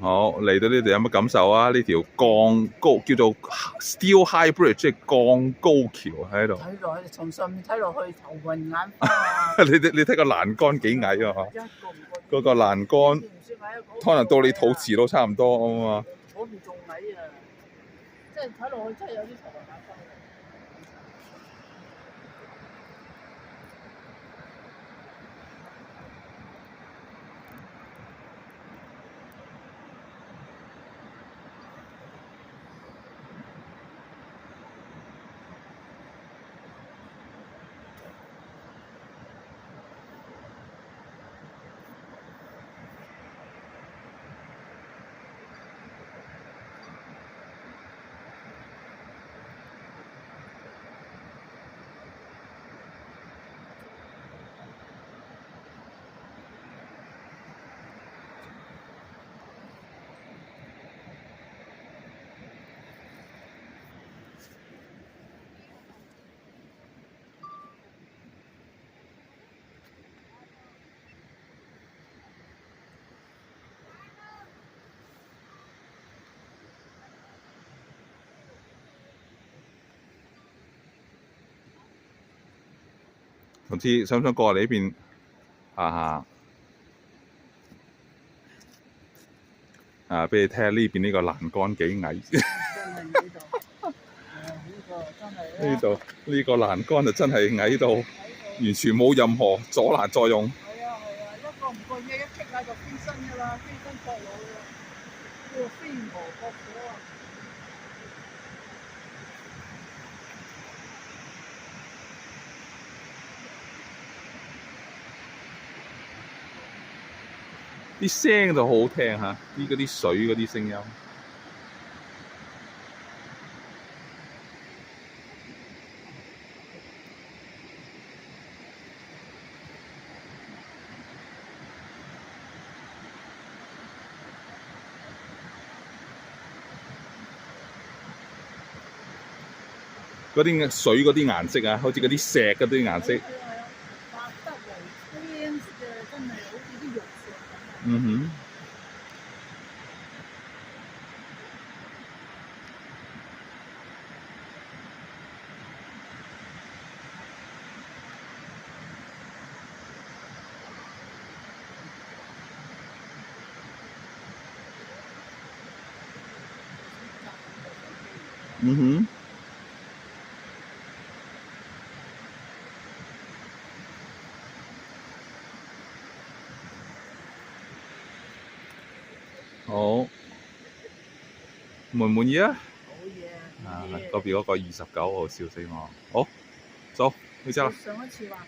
好，嚟到呢度有乜感受啊？呢條鋼高叫做 Steel High Bridge， 即係鋼高橋喺度。睇落去，從上面睇落去頭暈眼花啊！你睇個欄杆幾矮啊？嗰個欄杆可能到你肚臍都差唔多啊嘛。嗰邊仲矮啊！即係睇落去真係有啲頭暈眼花。唔知想唔想過嚟呢邊行下？俾你睇下呢邊呢個欄杆幾矮。呢度呢個欄杆就真係矮到完全冇任何阻攔作用。係啊，一個唔覺意一棘下就飛身㗎啦，飛身撲落去啦，叫飛蛾撲火啊！啲聲就好好聽嚇，嗰啲水嗰啲聲音。嗰啲水嗰啲顏色啊，好似嗰啲石嗰啲顏色。白得嚟青嘅，真係好似啲玉石咁。嗯哼。嗯哼。好，滿唔滿意啊？好嘢！嗰邊嗰個29號笑死我。好，走，去啫啦。上一次話